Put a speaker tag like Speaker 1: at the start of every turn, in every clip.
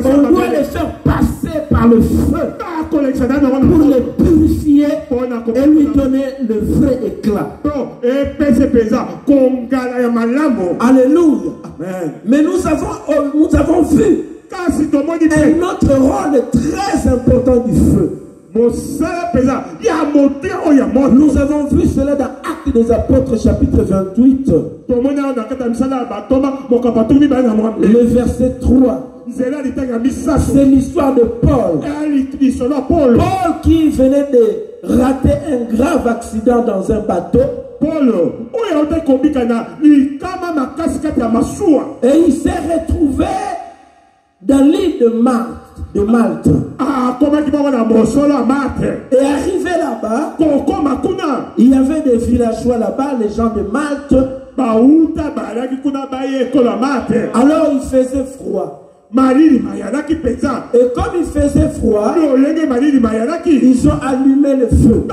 Speaker 1: On doit les faire passer par le feu pour les purifier et lui donner le vrai éclat. Alléluia. Amen. Mais nous avons vu un autre rôle très important du feu. Nous avons vu cela dans Actes des Apôtres chapitre 28. Le verset 3. C'est l'histoire de Paul. Paul qui venait de rater un grave accident dans un bateau. Et il s'est retrouvé dans l'île de Malte. Et arrivé là-bas, il y avait des villageois là-bas, les gens de Malte. Alors il faisait froid. Et comme il faisait froid, ils ont allumé le feu.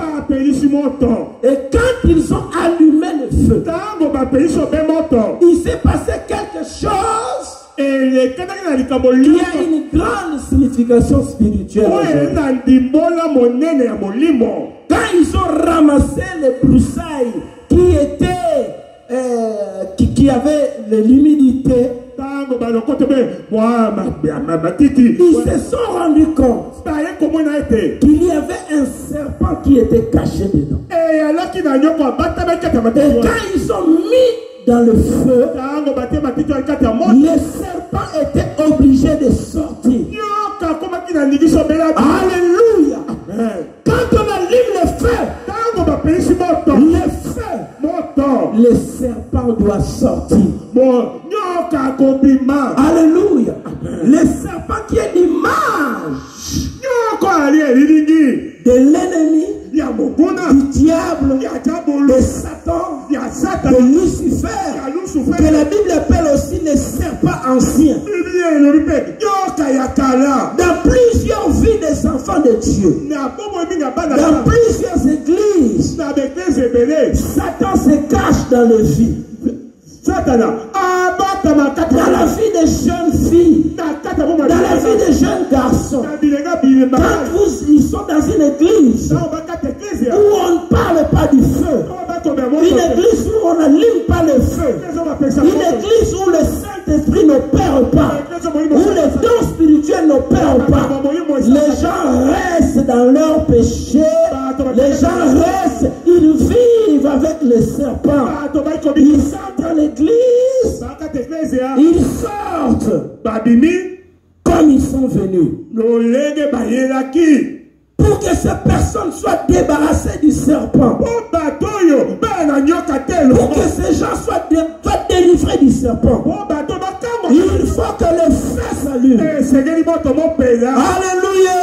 Speaker 1: Et quand ils ont allumé le feu, il s'est passé quelque chose qui a une grande signification spirituelle. Quand ils ont ramassé les broussailles qui avaient de l'humidité, ils se sont rendus compte qu'il y avait un serpent qui était caché dedans. Et quand ils ont mis dans le feu, le serpent était obligé de sortir. Alléluia. Quand on allume le feu, le serpent doit sortir. Alléluia. Le serpent qui est l'image de l'ennemi, du diable, de Satan, de Lucifer, que la Bible appelle aussi le serpent ancien. Dans plusieurs vies des enfants de Dieu, dans plusieurs églises, Satan se cache dans les vies. Dans la vie des jeunes filles, dans la vie des jeunes garçons, quand ils sont dans une église où on ne parle pas du feu, une église où on n'allume pas le feu, une église où le Saint-Esprit n'opère pas, où les dons spirituels n'opèrent pas, les gens restent dans leur péché, les gens restent, ils vivent avec le serpent, ils sont dans l'église, ils sortent comme ils sont venus. Pour que ces personnes soient débarrassées du serpent, pour que ces gens soient délivrés du serpent, il faut que le feu s'allume. Alléluia.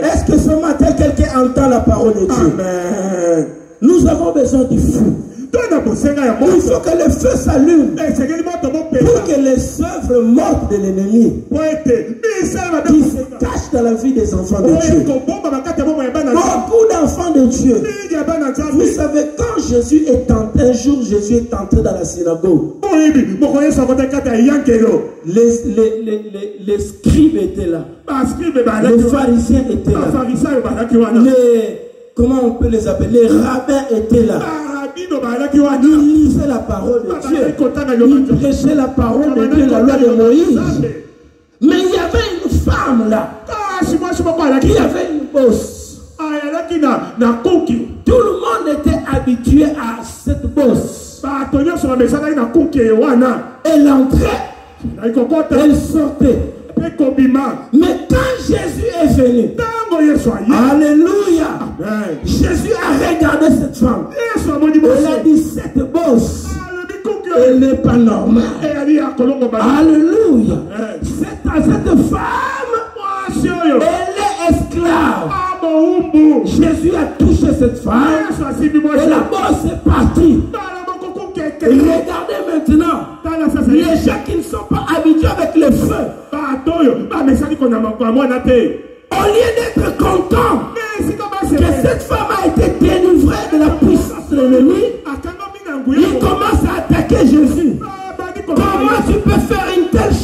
Speaker 1: Est-ce que ce matin quelqu'un entend la parole de Dieu? Amen. Nous avons besoin du feu. Il faut que le feu s'allume pour que les œuvres mortes de l'ennemi qui se cachent dans la vie des enfants de Dieu. Beaucoup d'enfants de Dieu. Vous savez, quand Jésus est entré, un jour Jésus est entré dans la synagogue, les scribes étaient là, les pharisiens étaient là, comment on peut les appeler, les rabbins étaient là. Il lisait la parole de Dieu, il prêchait la parole de Dieu, la loi de Moïse. Mais il y avait une femme là qui avait une bosse. Tout le monde était habitué à cette bosse. Elle entrait, elle sortait. Mais quand Jésus est venu, alléluia, Jésus a regardé cette femme. Elle a dit, cette bosse, elle n'est pas normale. Alléluia. Cette femme, elle est esclave. Jésus a touché cette femme et la bosse est partie. Regardez maintenant les gens qui ne sont pas habitués avec le feu. Au lieu d'être content que cette femme a été délivrée de la puissance de l'ennemi, il commence à attaquer Jésus. Comment tu peux faire une telle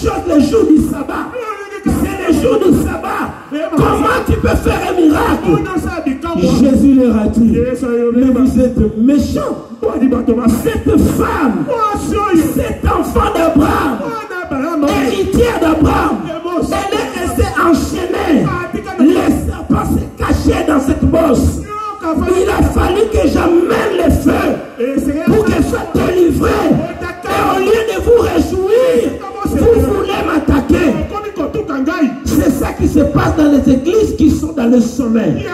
Speaker 1: méchant. Cette femme, cet enfant d'Abraham, héritière d'Abraham, elle est restée enchaînée. Les serpents se cachaient dans cette bosse. Il a fallu que j'amène le feu pour qu'elle soit délivrée. Et au lieu de vous réjouir, vous voulez m'attaquer. C'est ça qui se passe dans les églises qui sont dans le sommeil.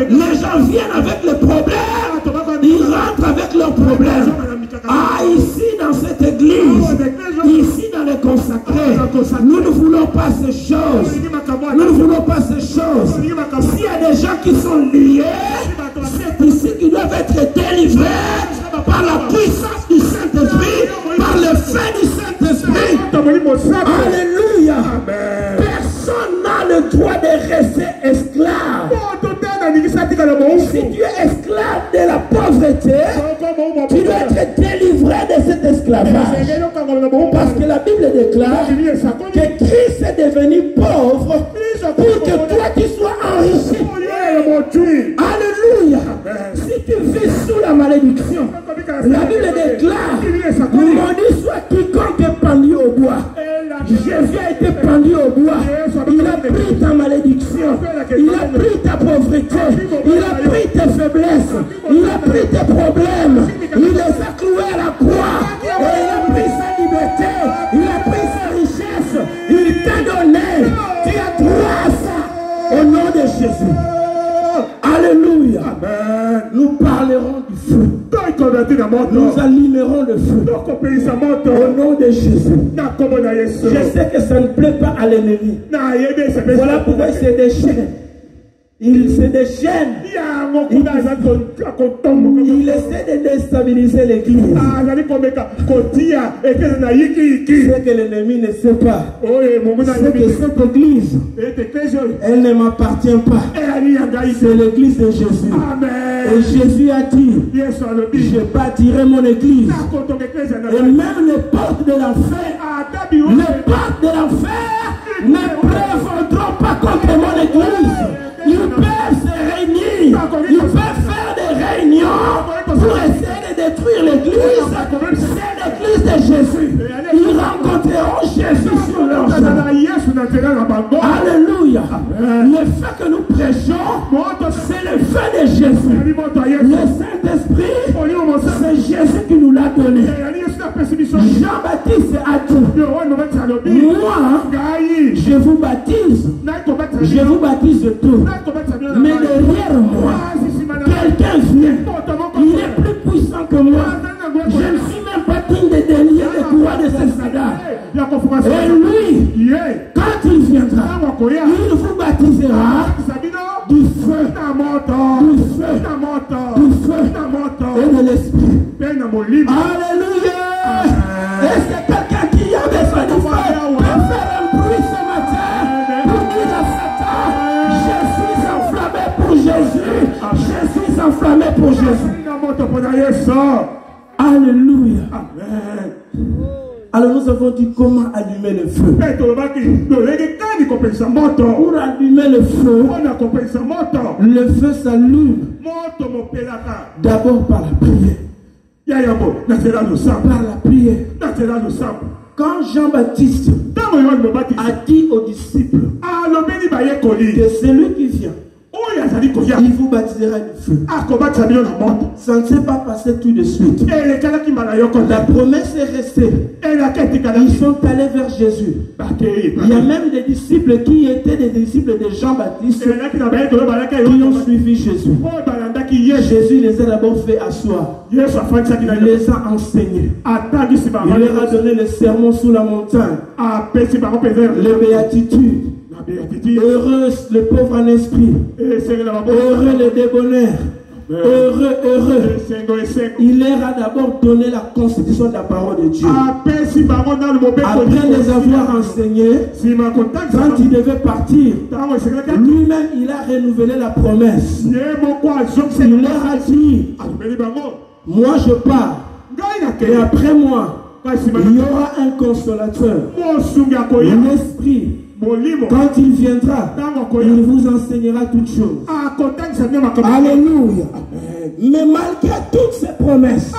Speaker 1: Les gens viennent avec les problèmes, ils rentrent avec leurs problèmes. Ah, ici dans cette église, ici dans les consacrés, nous ne voulons pas ces choses. Nous ne voulons pas ces choses. S'il y a des gens qui sont liés, c'est ici qu'ils doivent être délivrés par la puissance du Saint-Esprit, par le feu du Saint-Esprit. Alléluia. Personne n'a le droit de rester esclave. Si tu es esclave de la pauvreté, tu dois être délivré de cet esclavage. Parce que la Bible déclare que Christ est devenu pauvre pour que toi tu sois enrichi. Alléluia. Si tu vis sous la malédiction, la Bible déclare, maudit soit quiconque est pendu au bois. Jésus a été pendu au bois. Il a pris ta malédiction. Il a pris ta pauvreté. Il a pris tes faiblesses. Il a pris tes problèmes. Il les a cloués à la croix. Et il a pris sa liberté. Il a pris sa richesse. Il t'a donné. Tu as droit à ça. Au nom de Jésus. Alléluia. Amen. Nous parlerons du feu. Nous allumerons le feu. Au nom de Jésus. Je sais que ça ne plaît pas à l'ennemi. Voilà pourquoi il se déchaîne. Il se déchaîne. Il essaie de déstabiliser l'église. Ce que l'ennemi ne sait pas, c'est que cette église, elle ne m'appartient pas. C'est l'église de Jésus. Et Jésus a dit, je bâtirai mon église. Et même les portes de l'enfer ne prévaudront pas contre mon église. Ils peuvent se réunir, ils peuvent faire des réunions pour essayer de détruire l'église. C'est l'église de Jésus. Ils rencontreront Jésus sur leur chemin. Alléluia. Le feu que nous prêchons, c'est le feu de Jésus. Le Saint-Esprit, c'est Jésus qui nous l'a donné. Jean-Baptiste a dit, moi, je vous baptise. Je vous baptise tout. Mais derrière moi, quelqu'un vient. Il est plus puissant que moi. Je ne suis même pas digne de délier le courroies de ses sandales. Et lui, quand il viendra, il vous baptisera du feu, et de l'esprit. Alléluia. Est-ce que quelqu'un qui a besoin du feu peut faire un bruit ce matin pour dire à Satan, je suis enflammé pour Jésus. Je suis enflammé pour Jésus. Alléluia. Amen. Alors nous avons dit comment allumer le feu. Pour allumer le feu s'allume d'abord par la prière. Par la prière. Quand Jean-Baptiste a dit aux disciples que celui qui vient, il vous baptisera du feu. Ça ne s'est pas passé tout de suite. La promesse est restée. Ils sont allés vers Jésus. Il y a même des disciples qui étaient des disciples de Jean-Baptiste qui ont suivi Jésus. Jésus les a d'abord fait asseoir. Il les a enseignés. Il leur a donné le sermon sous la montagne. Les béatitudes. Heureux les pauvres en esprit. Heureux les débonnaires. Heureux. Il leur a d'abord donné la constitution de la parole de Dieu. Après les avoir enseignés, quand il devait partir, lui-même il a renouvelé la promesse. Il leur a dit, moi je pars, et après moi il y aura un consolateur, l'esprit. Quand il viendra, il vous enseignera toutes choses. Alléluia. Mais malgré toutes ces promesses,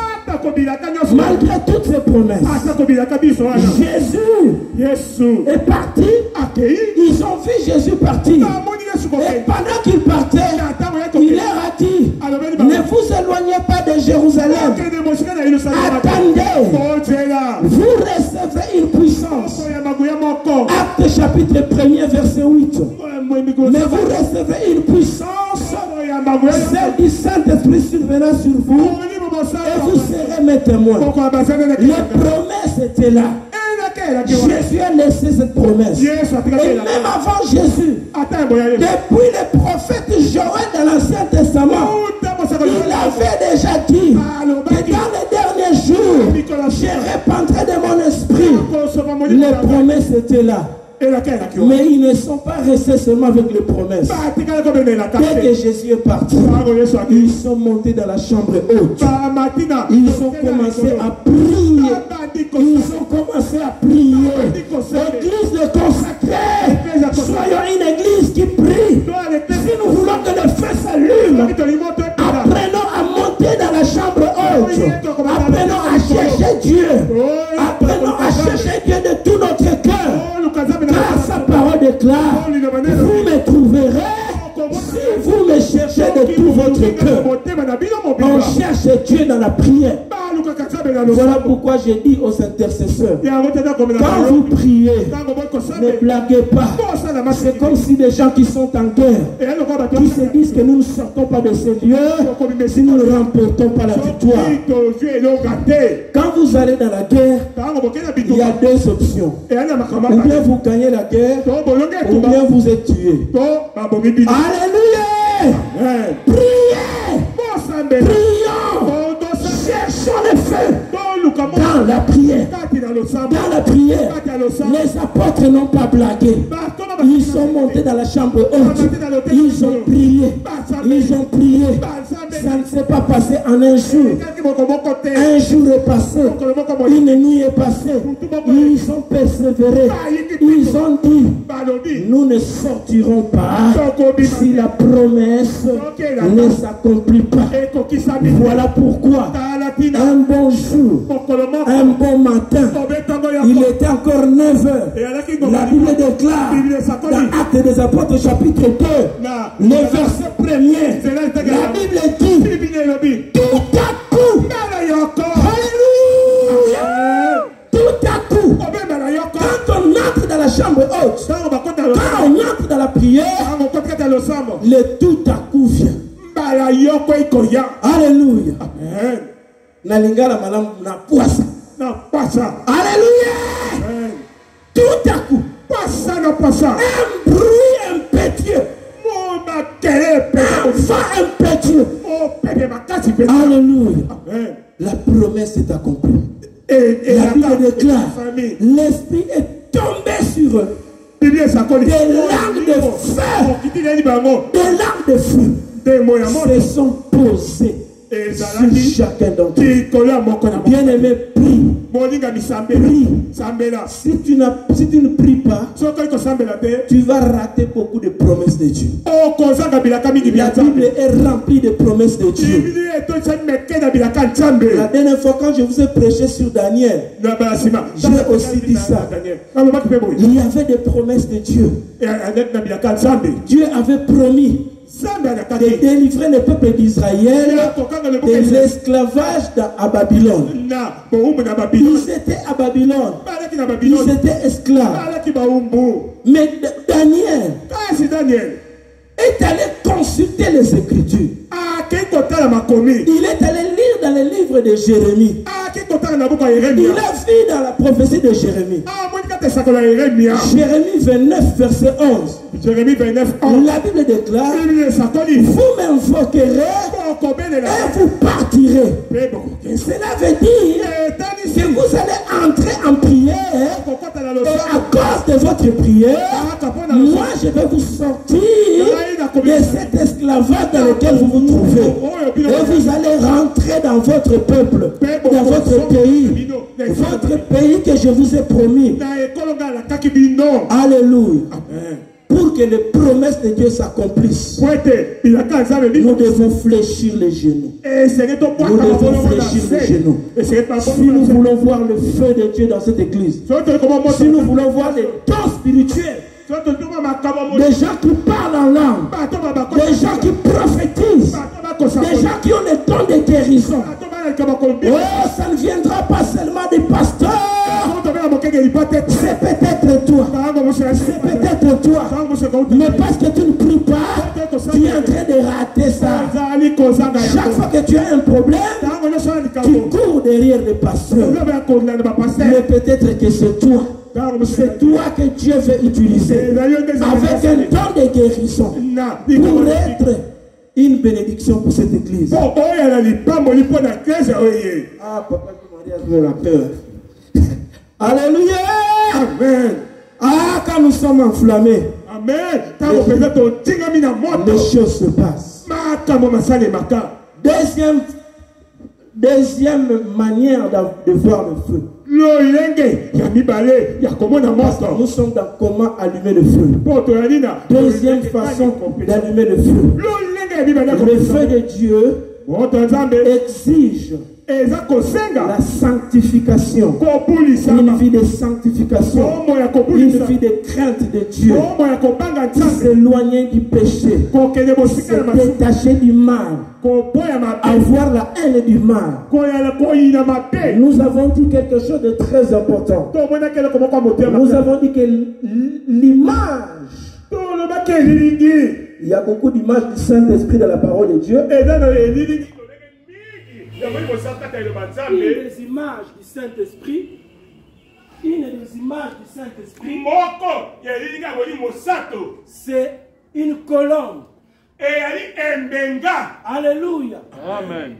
Speaker 1: Jésus est parti. Ils ont vu Jésus partir. Et pendant qu'il partait, il leur a dit, ne vous éloignez pas de Jérusalem. Attendez. Vous recevez une puissance. Acte chapitre 1er verset 8. Mais vous recevez une puissance, celle du Saint-Esprit survenant sur vous, et vous serez mes témoins. Les promesses étaient là. Jésus a laissé cette promesse. Et même avant Jésus, depuis le prophète Joël dans l'Ancien Testament, il avait déjà dit que dans les derniers jours, je répandrai de mon esprit. Les promesses étaient là. Mais ils ne sont pas restés seulement avec les promesses. Dès que Jésus est parti, ils sont montés dans la chambre haute. Ils ont commencé à prier. Ils ont commencé à prier. L'église de consacrée. Soyons une église qui prie. Si nous voulons que le feu s'allume, apprenons à monter dans la chambre haute. Apprenons à chercher Dieu. Apprenons à chercher Dieu de tout notre cœur. Car sa parole déclare, vous me trouverez si vous me cherchez de tout votre cœur. On cherche Dieu dans la prière. Voilà pourquoi j'ai dit aux intercesseurs, quand vous priez, ne blaguez pas. C'est comme si des gens qui sont en guerre, qui se disent que nous ne sortons pas de ces lieux si nous ne remportons pas la victoire. Quand vous allez dans la guerre, il y a deux options. Ou bien vous gagnez la guerre, ou bien vous êtes tué. Alléluia! Priez! Prions! Cherchons le feu! Dans la prière. Dans la prière, les apôtres n'ont pas blagué. Ils sont montés dans la chambre haute. Ils ont prié. Ils ont prié. Ça ne s'est pas passé en un jour. Un jour est passé. Une nuit est passée. Ils ont persévéré. Ils ont dit, nous ne sortirons pas si la promesse ne s'accomplit pas. Voilà pourquoi un bon jour, un bon matin, il était encore 9 heures. La Bible déclare dans Actes des Apôtres chapitre 2, le verset 1er, la Bible dit, tout à coup, alléluia, tout à coup, quand on entre dans la chambre haute, quand on entre dans la prière, le tout à coup vient. Alléluia. Amen. Nalingala malam na puasa. Alléluia. Tout à coup, un bruit impétueux, un vent impétueux. Alléluia. La promesse est accomplie. Et la Bible déclare, l'Esprit est tombé sur eux. Des larmes de feu. Des larmes de feu se sont posées sur chacun d'entre eux. Bien-aimé, prie. Si tu ne pries pas, tu vas rater beaucoup de promesses de Dieu. La Bible est remplie de promesses de Dieu. La dernière fois quand je vous ai prêché sur Daniel, j'ai aussi dit ça. Il y avait des promesses de Dieu. Dieu avait promis de délivrer le peuple d'Israël de l'esclavage à Babylone. Ils étaient à Babylone. Ils étaient esclaves. Mais Daniel est allé consulter les Écritures. Il est allé lire dans les livres de Jérémie. Il a vu dans la prophétie de Jérémie. Jérémie 29, verset 11. La Bible déclare, vous m'invoquerez et vous partirez. Et cela veut dire que vous allez entrer en prière et à cause de votre prière, moi je vais vous sortir de cet esclavage dans lequel vous vous trouvez. Et vous allez rentrer dans votre peuple, dans votre pays que je vous ai promis. Alléluia. Pour Pour que les promesses de Dieu s'accomplissent, nous devons fléchir les genoux. Nous devons fléchir les genoux. Si nous voulons voir le feu de Dieu dans cette église, si nous voulons voir des dons spirituels, des gens qui parlent en langue, des gens qui prophétisent, des gens qui ont les dons de guérison. Oh, ça ne viendra pas seulement des pasteurs. C'est peut-être toi. C'est peut-être toi. Mais parce que tu ne pries pas, tu es en train de rater ça. Chaque fois que tu as un problème, tu cours derrière le pasteur. Mais peut-être que c'est toi. C'est toi que Dieu veut utiliser avec un don de guérison pour être une bénédiction pour cette église. Ah, papa, tu m'as peur. Alléluia. Amen. Ah, quand nous sommes enflammés, amen, les choses se passent. Deuxième manière de voir le feu. Nous sommes dans comment allumer le feu. Deuxième façon d'allumer le feu. Le feu de Dieu exige la sanctification, une vie de sanctification, une vie de crainte de Dieu, s'éloigner du péché, se détacher du mal, avoir la haine du mal. Nous avons dit quelque chose de très important. Nous avons dit que l'image, il y a beaucoup d'images du Saint-Esprit dans la parole de Dieu. Une des images du Saint-Esprit, c'est une colombe. Alléluia. Amen.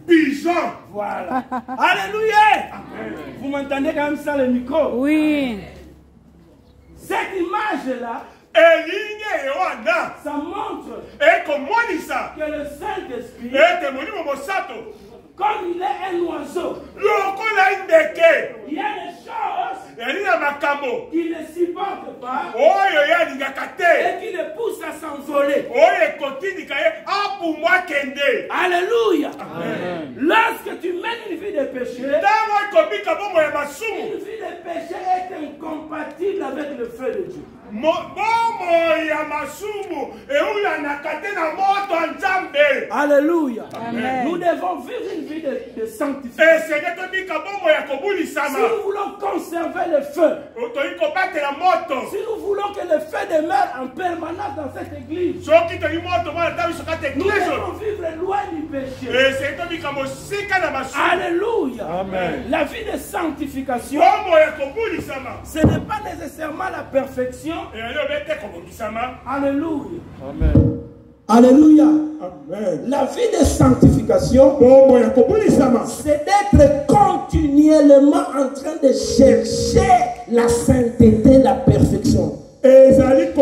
Speaker 1: Pigeon. Voilà. Alléluia. Vous m'entendez quand même ça le micro? Oui. Cette image-là, ça montre que le Saint-Esprit, comme il est un oiseau, il y a des choses qui ne supportent pas et qui le poussent à s'envoler. Alléluia. Amen. Lorsque tu mènes une vie de péché, une vie de péché est incompatible avec le feu de Dieu. Alléluia. Amen. Nous devons vivre une vie de sanctification. Si nous voulons conserver le feu, si nous voulons que le feu demeure en permanence dans cette église, nous devons vivre loin du péché. Alléluia. Amen. La vie de sanctification, ce n'est pas nécessairement la perfection. Alléluia. Amen. Alléluia. Amen. La vie de sanctification, c'est d'être continuellement en train de chercher la sainteté, la perfection. C'est vrai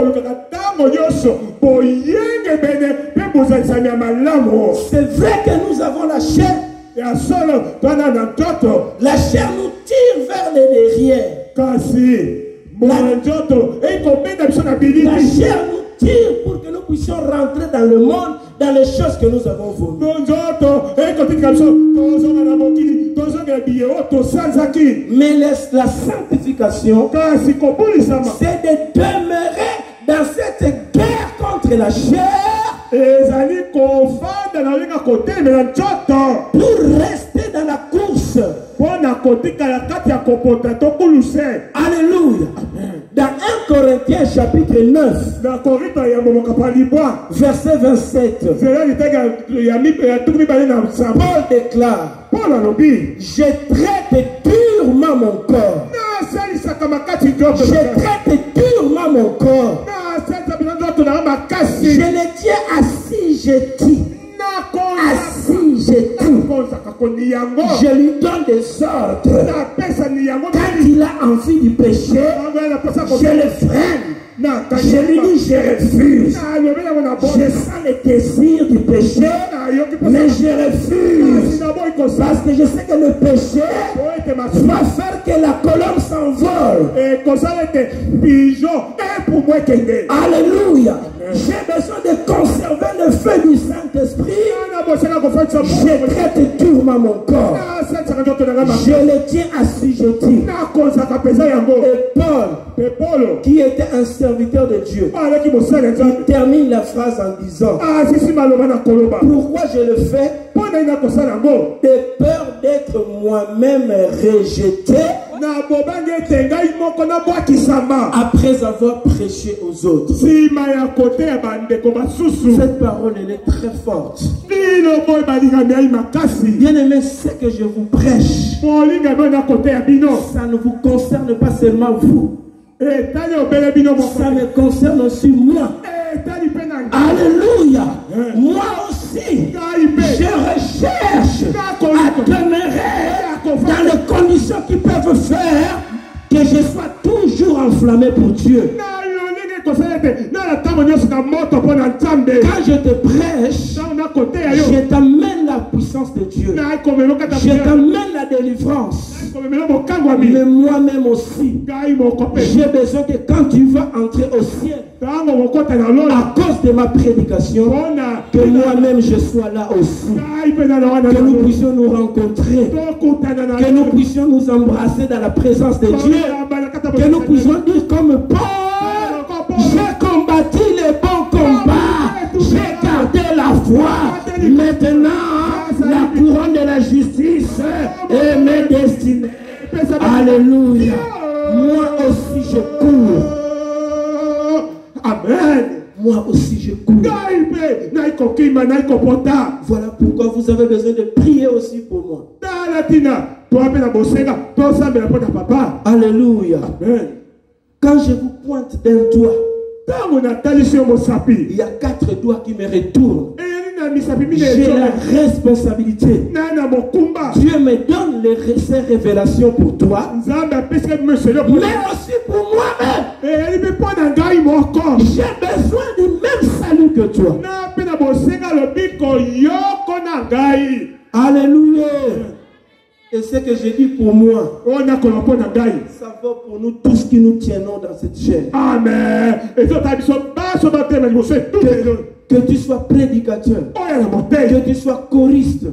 Speaker 1: que nous avons la chair. La chair nous tire vers le derrière. La chair nous tire pour que nous puissions rentrer dans le monde, dans les choses que nous avons voulu. Mais la sanctification, c'est de demeurer dans cette guerre contre la chair pour rester dans la course. Alléluia. Dans 1 Corinthiens chapitre 9, verset 27, Paul déclare: je traite durement mon corps. Je traite durement mon corps. Je le tiens assujetti. Je lui donne des ordres. Quand il a envie du péché, je le freine. Je lui dis, je refuse. Je sens le désir du péché, mais je refuse. Parce que je sais que le péché va faire que la colombe s'envole. Alléluia. J'ai besoin de conserver le feu du Saint-Esprit. Je traite durement mon corps. Je le tiens assujetti. Et Paul, qui était un serviteur de Dieu, il termine la phrase en disant: pourquoi je le fais? De peur d'être moi-même rejeté après avoir prêché aux autres. Cette parole, elle est très forte. Bien aimé, ce que je vous prêche, ça ne vous concerne pas seulement vous. Ça me concerne aussi moi. Alléluia. Moi aussi, je recherche à demeurer dans les conditions qui peuvent faire que je sois toujours enflammé pour Dieu. Quand je te prêche, je t'amène la puissance de Dieu. Je t'amène la délivrance. Mais moi-même aussi, j'ai besoin que quand tu vas entrer au ciel, à cause de ma prédication, que moi-même je sois là aussi. Que nous puissions nous rencontrer. Que nous puissions nous embrasser dans la présence de Dieu. Que nous puissions dire comme Paul: j'ai combattu le bon combat, j'ai gardé la foi. Maintenant, la couronne de la justice est mes destinées. Alléluia. Moi aussi je cours. Amen. Moi aussi je cours. Voilà pourquoi vous avez besoin de prier aussi pour moi. Alléluia. Amen. Quand je vous pointe d'un doigt, il y a 4 doigts qui me retournent. J'ai la responsabilité. Dieu me donne ces révélations pour toi, mais aussi pour moi-même. J'ai besoin du même salut que toi. Alléluia. Et ce que je dis pour moi, ça va pour nous tous qui nous tiennons dans cette chaîne. Amen. Que tu sois prédicateur, que tu sois choriste,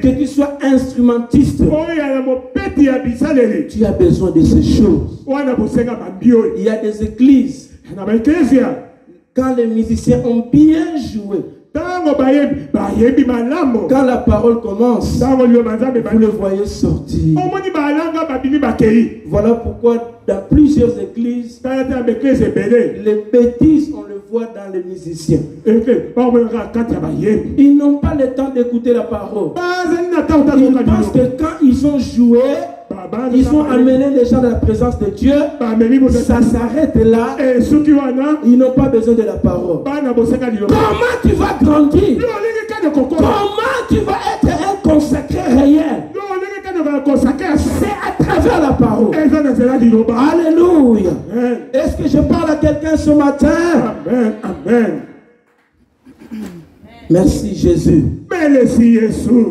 Speaker 1: que tu sois instrumentiste, tu as besoin de ces choses. Il y a des églises, quand les musiciens ont bien joué, quand la parole commence, vous le voyez sortir. Voilà pourquoi dans plusieurs églises, les bêtises, on le voit dans les musiciens. Ils n'ont pas le temps d'écouter la parole. Ils pensent que quand ils ont joué, ils ont amené les gens dans la présence de Dieu, ça s'arrête là. Ils n'ont pas besoin de la parole. Comment tu vas grandir? Comment tu vas être un consacré réel? C'est à travers la parole. Alléluia. Est-ce que je parle à quelqu'un ce matin? Amen. Amen. Merci Jésus. Merci Jésus.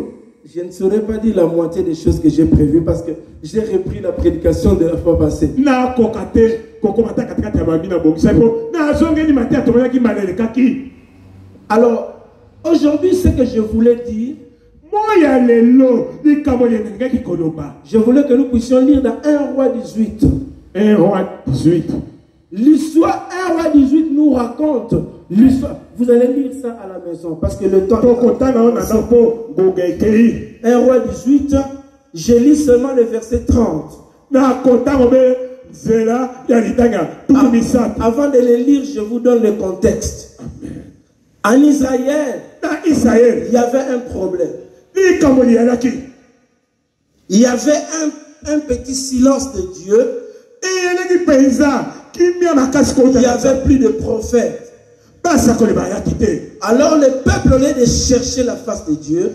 Speaker 1: Je ne saurais pas dire la moitié des choses que j'ai prévues parce que j'ai repris la prédication de la fois passée. Alors, aujourd'hui, ce que je voulais dire, je voulais que nous puissions lire dans 1 Roi 18. 1 Roi 18. L'histoire 1 Roi 18 nous raconte l'histoire. Vous allez lire ça à la maison parce que le temps. 1 Roi 18, je lis seulement le verset 30. Avant de le lire, je vous donne le contexte. En Israël, il y avait un problème. Il y avait un petit silence de Dieu. Il n'y avait plus de prophètes. Alors le peuple, au lieu de chercher la face de Dieu,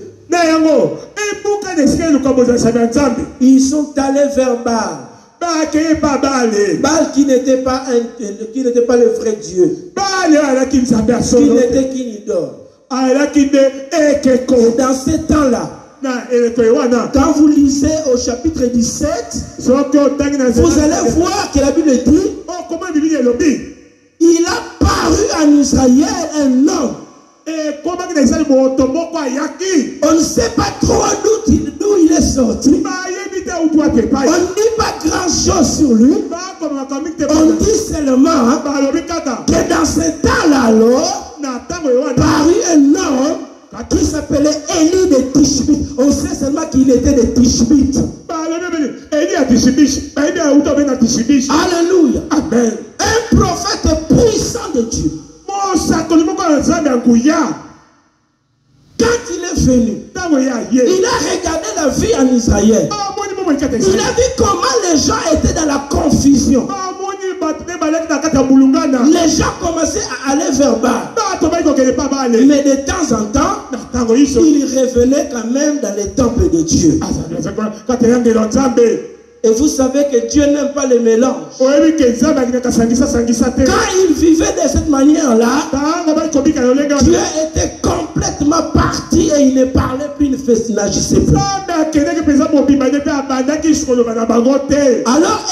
Speaker 1: ils sont allés vers Baal. Baal qui n'était pas le vrai Dieu, qui n'était qu'une idole. Et dans ces temps-là, quand vous lisez au chapitre 17, vous allez voir que la Bible dit, il a paru en Israël un homme. On ne sait pas trop d'où il est sorti. On ne dit pas grand chose sur lui. On dit seulement que dans ce temps-là, alors, parut un homme qui s'appelait Élie de Tishbite. On sait seulement qu'il était de Tishbite. Alléluia. Amen. Un prophète puissant de Dieu. Quand il est venu, il a regardé la vie en Israël. Il a vu comment les gens étaient dans la confusion. Les gens commençaient à aller vers Baal. Mais de temps en temps, il revenait quand même dans les temples de Dieu. Et vous savez que Dieu n'aime pas les mélanges. Quand il vivait de cette manière-là, Dieu était complètement parti et il ne parlait plus, il n'agissait plus. Alors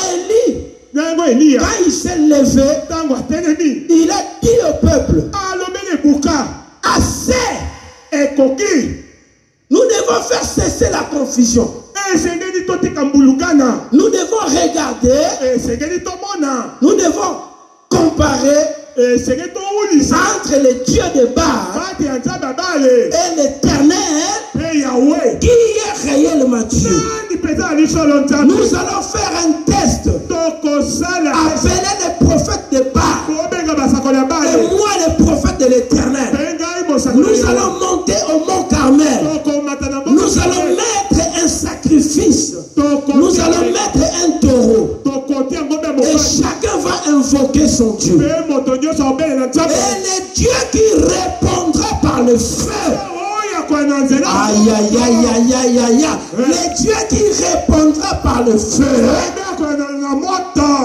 Speaker 1: Élie, quand il s'est levé, il a dit au peuple, assez, nous devons faire cesser la confusion. Nous devons regarder, nous devons comparer entre le Dieu de Baal et l'Éternel qui est réellement Dieu. Nous allons faire un test. Appeler les prophètes de Baal et moi les prophètes de l'Éternel. Nous allons monter au mont Carmel. Nous allons mettre un sacrifice. Nous allons mettre un taureau. Et chacun va invoquer son Dieu. Et le Dieu qui répondra par le feu. Aïe, aïe, aïe, aïe, aïe, aïe. Le Dieu qui répondra par le feu,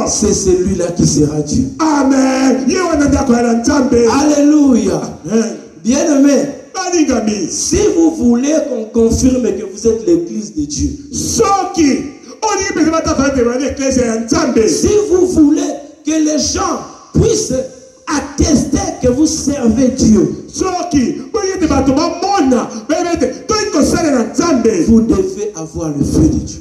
Speaker 1: c'est celui-là qui sera Dieu. Amen. Alléluia. Bien-aimé, si vous voulez qu'on confirme que vous êtes l'église de Dieu, si vous voulez que les gens puissent attester que vous servez Dieu, vous devez avoir le feu de Dieu.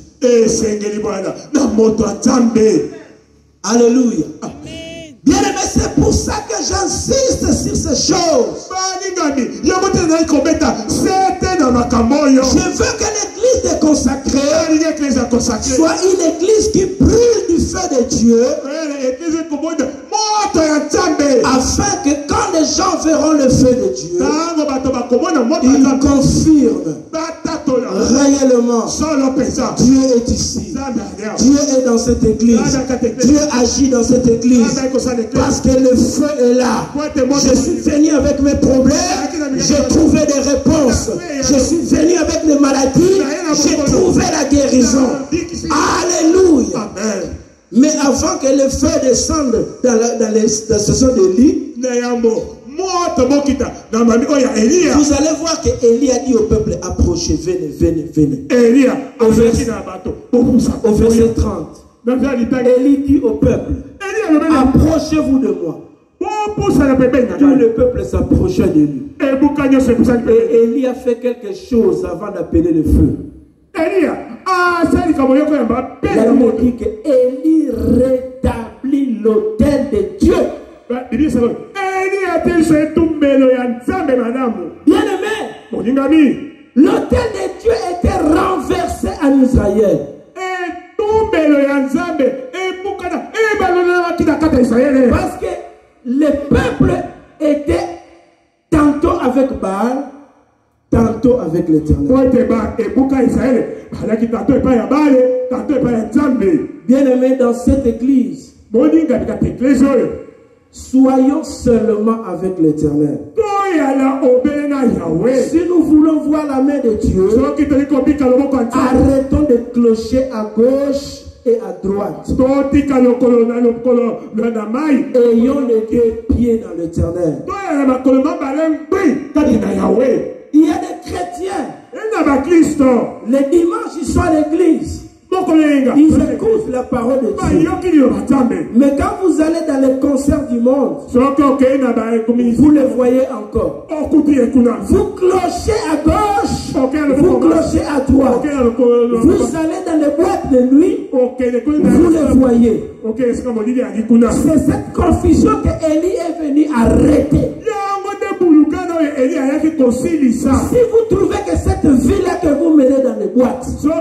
Speaker 1: Alléluia. Bien aimé, c'est pour ça que j'insiste sur ces choses. Je veux que l'église consacrée soit une église qui brûle du feu de Dieu, afin que quand les gens verront le feu de Dieu, ils confirment réellement Dieu est ici. Dieu est dans cette église. Dieu agit dans cette église. Parce que le feu est là. Je suis venu avec mes problèmes. J'ai trouvé des réponses. Je suis venu avec des maladies. J'ai trouvé la guérison. Alléluia. Mais avant que le feu descende dans les stations de lit, vous allez voir que Élie a dit au peuple, approchez, venez, venez, venez. Au verset 30. Élie dit au peuple, approchez-vous de moi. Tout le peuple s'approchait de lui. Et Élie a fait quelque chose avant d'appeler le feu. La Bible dit que Élie rétablit l'autel de Dieu. Bien-aimé, l'autel de Dieu était renversé en Israël. Parce que le peuple était tantôt avec Baal, tantôt avec l'Éternel. Bien-aimés, dans cette église, soyons seulement avec l'Éternel. Si nous voulons voir la main de Dieu, arrêtons de clocher à gauche et à droite. Ayons les deux pieds dans l'éternel. Il y a des chrétiens. Les dimanches, ils sont à l'église. Ils écoutent la parole de Dieu. Mais quand vous allez dans les concerts du monde, vous les voyez encore. Vous clochez à gauche, vous clochez à droite. Vous allez dans les boîtes de nuit, vous les voyez. C'est cette confusion que Élie est venu arrêter. Si vous trouvez que cette vie-là que vous menez dans les boîtes, si vous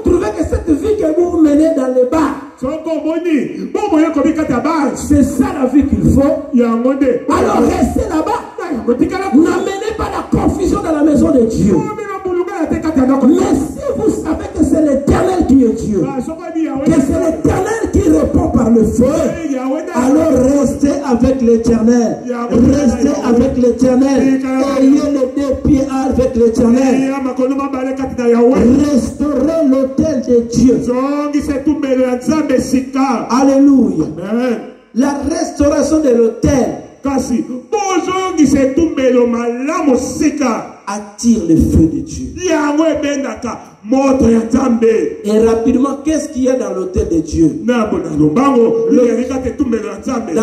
Speaker 1: trouvez que cette vie que vous menez dans les bars, c'est ça la vie qu'il faut, alors restez là-bas. N'amenez pas la confusion dans la maison de Dieu. Mais si vous savez que c'est l'Éternel qui est Dieu, que c'est l'Éternel qui répond par le feu, alors restez avec l'Éternel. Restez avec l'Éternel. Ayez les deux pieds avec l'Éternel. Restaurez l'autel de Dieu. Alléluia. La restauration de l'autel attire le feu de Dieu. Et rapidement, qu'est-ce qu'il y a dans l'autel de Dieu? Dans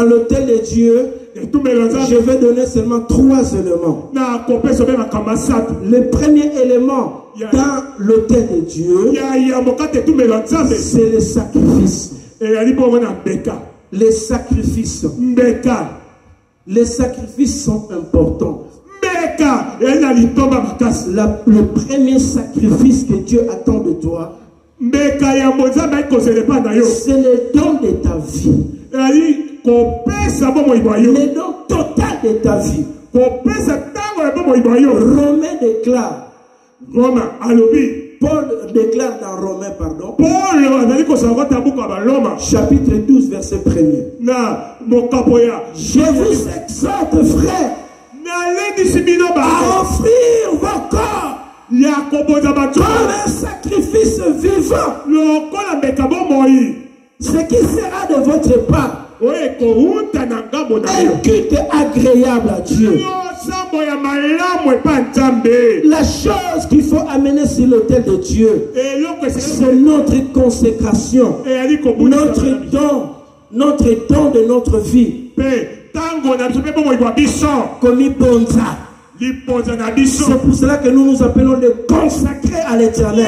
Speaker 1: l'autel de Dieu, je vais donner seulement 3 éléments. Le premier élément dans l'autel de Dieu, c'est le sacrifice. Les sacrifices. Les sacrifices sont importants. Le premier sacrifice que Dieu attend de toi, c'est le don de ta vie. Le don total de ta vie. Romain déclare. Paul déclare dans Romains, pardon. Chapitre 12, verset 1er. Je vous exhorte, frère, à offrir vos corps comme un sacrifice vivant, ce qui sera de votre part un culte agréable à Dieu. La chose qu'il faut amener sur l'autel de Dieu, c'est notre consécration, notre don de notre vie. C'est pour cela que nous nous appelons les consacrés à l'Éternel.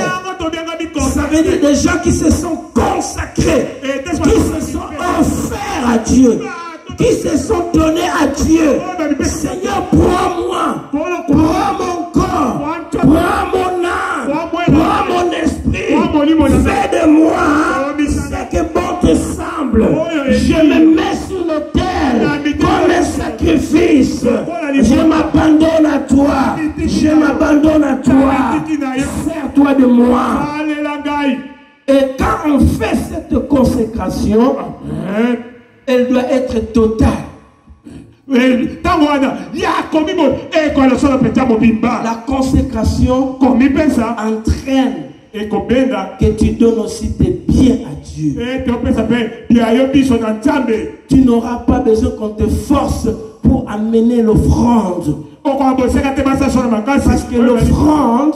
Speaker 1: Ça veut dire des gens qui se sont consacrés, qui se sont offerts à Dieu, qui se sont donnés à Dieu. Seigneur, prends-moi, prends mon corps, prends mon âme, prends mon esprit, fais de moi ce que bon te semble. Je me mets sur l'autel comme un sacrifice. Je m'abandonne à toi, je m'abandonne à toi. Sers-toi de moi. Et quand on fait cette consécration, elle doit être totale. La consécration entraîne que tu donnes aussi tes biens à Dieu. Tu n'auras pas besoin qu'on te force pour amener l'offrande. Parce que l'offrande,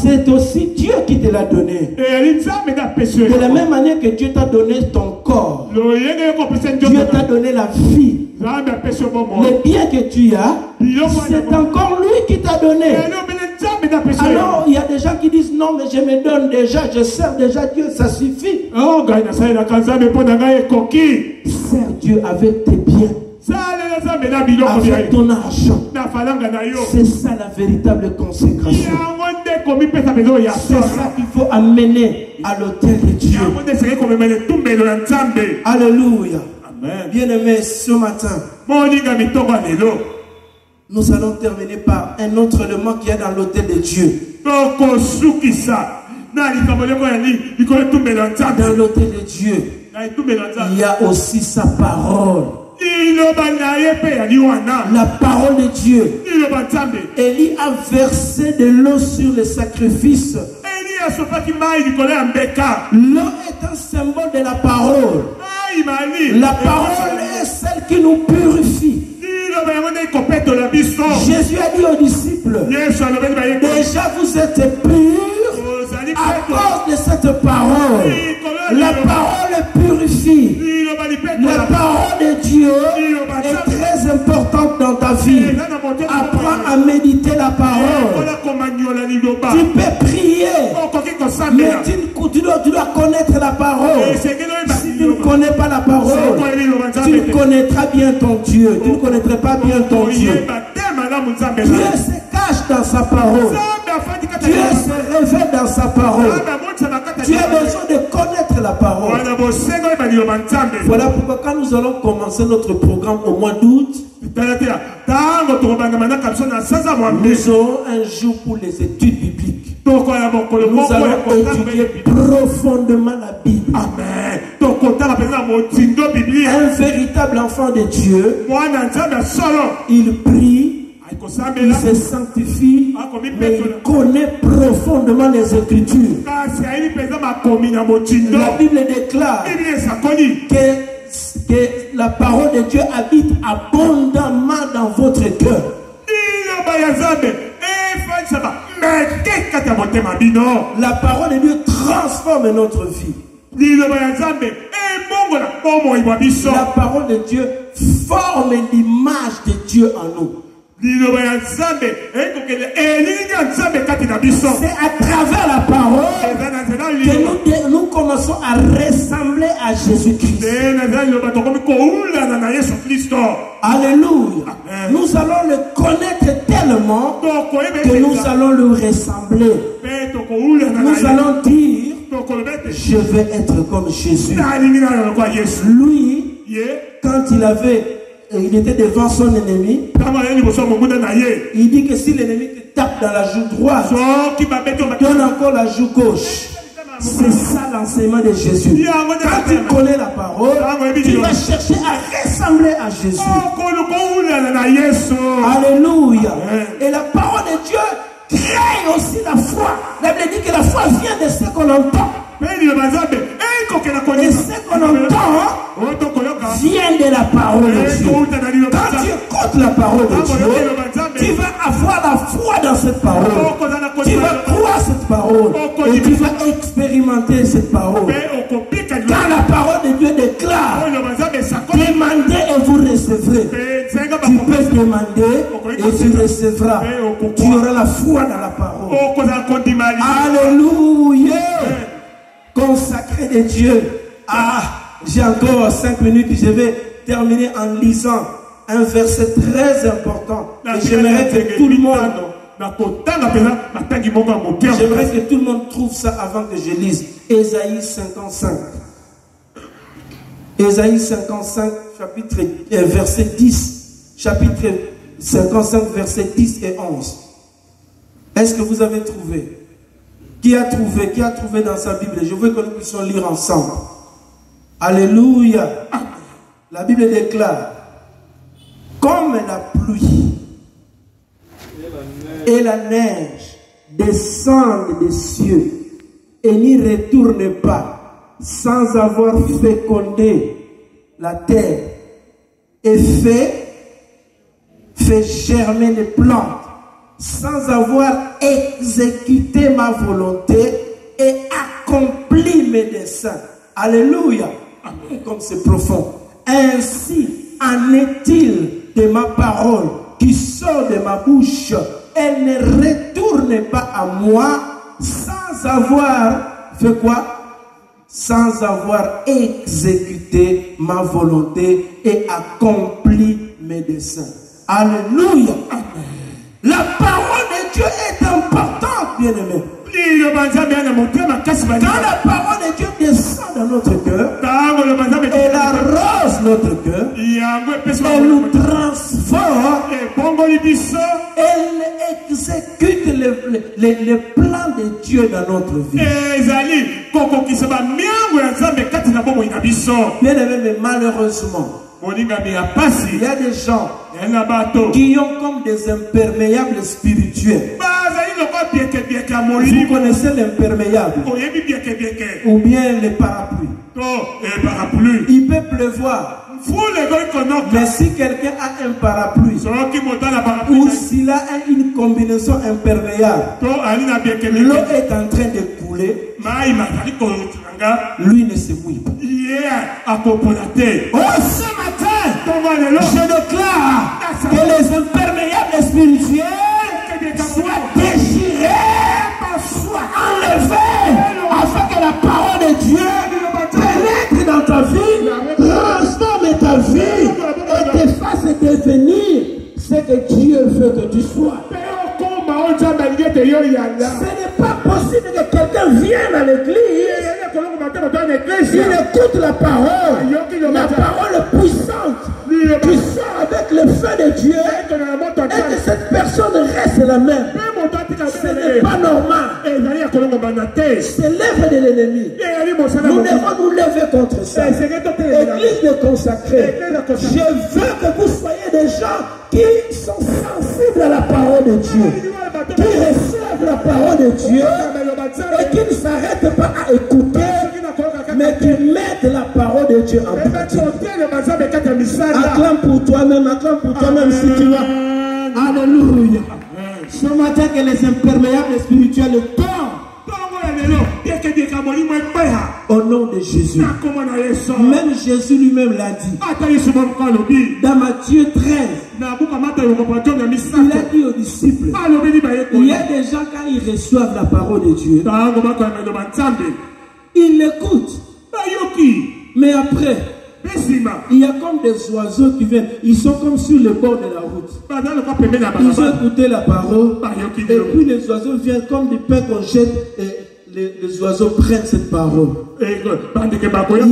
Speaker 1: c'est aussi Dieu qui te l'a donné. De la même manière que Dieu t'a donné ton corps, Dieu t'a donné la vie. Le bien que tu as, c'est encore lui qui t'a donné. Alors, il y a des gens qui disent non, mais je me donne déjà, je sers déjà Dieu, ça suffit. Sers Dieu avec tes biens, avec ton argent. C'est ça la véritable consécration. C'est ça qu'il faut amener à l'autel de Dieu. Alléluia. Bien-aimés, ce matin, nous allons terminer par un autre élément qu'il y a dans l'autel de Dieu. Dans l'autel de Dieu, il y a aussi sa parole. La parole de Dieu. Élie a versé de l'eau sur le sacrifice L'eau est un symbole de la parole. La parole est celle qui nous purifie. Jésus a dit aux disciples, déjà vous êtes purs à cause de cette parole. La parole purifie. La parole de Dieu est très importante dans ta vie. Apprends à méditer la parole. Tu peux prier, mais tu dois connaître la parole. Si tu ne connais pas la parole, tu ne connaîtras bien ton Dieu. Tu ne connaîtras pas bien ton Dieu. Dieu se cache dans sa parole. Dieu se révèle dans sa parole. Tu as besoin de connaître la parole. Voilà pourquoi quand nous allons commencer notre programme au mois d'août, nous aurons un jour pour les études bibliques. Nous allons étudier profondément la Bible. Amen. Un véritable enfant de Dieu, il prie, il se sanctifie, mais il connaît profondément les Écritures. La Bible déclare que la parole de Dieu habite abondamment dans votre cœur. La parole de Dieu transforme notre vie. La parole de Dieu forme l'image de Dieu en nous. C'est à travers la parole que nous commençons à ressembler à Jésus-Christ. Alléluia. Nous allons le connaître tellement que nous allons le ressembler. Nous allons dire, je vais être comme Jésus. Lui, quand il était devant son ennemi, il dit que si l'ennemi te tape dans la joue droite, donne encore la joue gauche. C'est ça l'enseignement de Jésus. Quand tu connais la parole, tu vas chercher à ressembler à Jésus. Alléluia. Et la parole de Dieu crée aussi la foi. La Bible dit que la foi vient de ce qu'on entend. Et ce qu'on entend vient de la parole de Dieu. Quand tu écoutes la parole de Dieu, tu vas avoir la foi dans cette parole. Tu vas croire cette parole. Et tu vas expérimenter cette parole. Quand la parole de Dieu déclare, demandez et vous recevrez. Tu peux demander et tu recevras. Tu auras la foi dans la parole. Alléluia. Consacré de Dieu. J'ai encore 5 minutes. Je vais terminer en lisant un verset très important. Et j'aimerais que tout le monde trouve ça avant que je lise. Ésaïe 55. Ésaïe 55, verset 10. Chapitre 55, verset 10 et 11. Est-ce que vous avez trouvé? Qui a trouvé dans sa Bible? Je veux que nous puissions lire ensemble. Alléluia. La Bible déclare, comme la pluie et la neige descendent des cieux et n'y retournent pas sans avoir fécondé la terre et fait germer les plantes, sans avoir exécuté ma volonté et accompli mes desseins. Alléluia. Comme c'est profond. Ainsi en est-il de ma parole qui sort de ma bouche. Elle ne retourne pas à moi sans avoir fait quoi? Sans avoir exécuté ma volonté et accompli mes desseins. Alléluia. La parole de Dieu est importante, bien-aimé. Quand la parole de Dieu descend dans notre cœur, elle arrose notre cœur, elle nous transforme, elle exécute les plans de Dieu dans notre vie. Bien-aimé, mais malheureusement, il y a des gens qui ont comme des imperméables spirituels.
Speaker 2: Vous connaissez l'imperméable ou bien les parapluies. Il peut pleuvoir. Mais si quelqu'un a un parapluie ou s'il a une combinaison imperméable, l'eau est en train de couler, lui ne se mouille pas. Oh, ce matin, je déclare que les imperméables spirituels soient déchirés, soient enlevés, afin que la parole de Dieu pénètre dans ta vie, transforme ta vie et te fasse devenir ce que Dieu veut que tu sois. Ce n'est pas possible que quelqu'un vienne à l'église, il écoute la parole puissante, qui sort avec le feu de Dieu, et que cette personne reste la même. Ce n'est pas normal. C'est l'œuvre de l'ennemi. Nous devons nous lever contre ça. Église de consacrée, je veux que vous soyez des gens qui sont sensibles à la parole de Dieu, qui reçoivent la parole de Dieu et qui ne s'arrêtent pas à écouter, mais qui mettent la parole de Dieu en pratique. Acclame pour toi-même si tu vas. Alléluia. Ce matin que les imperméables spirituels tombent. Au nom de Jésus. Même Jésus lui-même l'a dit. Dans Matthieu 13, il a dit aux disciples, il y a des gens quand ils reçoivent la parole de Dieu, ils l'écoutent. Mais après, il y a comme des oiseaux qui viennent. Ils sont comme sur le bord de la route. Ils ont écouté la parole. Et puis les oiseaux viennent comme des pains qu'on jette. Et les oiseaux prennent cette parole. Il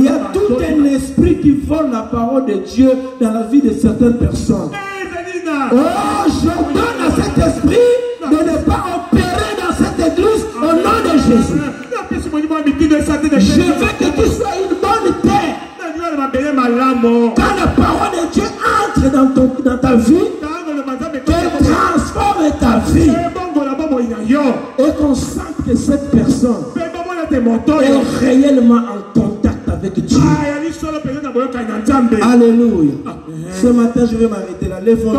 Speaker 2: y a tout un esprit qui vole la parole de Dieu dans la vie de certaines personnes. Oh, je donne à cet esprit de ne pas opérer dans cette église au nom de Jésus. Je veux que tu sois une bonne terre. Quand la parole de Dieu entre dans ta vie, qu'elle transforme ta vie et qu'on sente que cette personne est réellement en contact avec Dieu. Alléluia. Ce matin, je vais m'arrêter là. Lève-toi.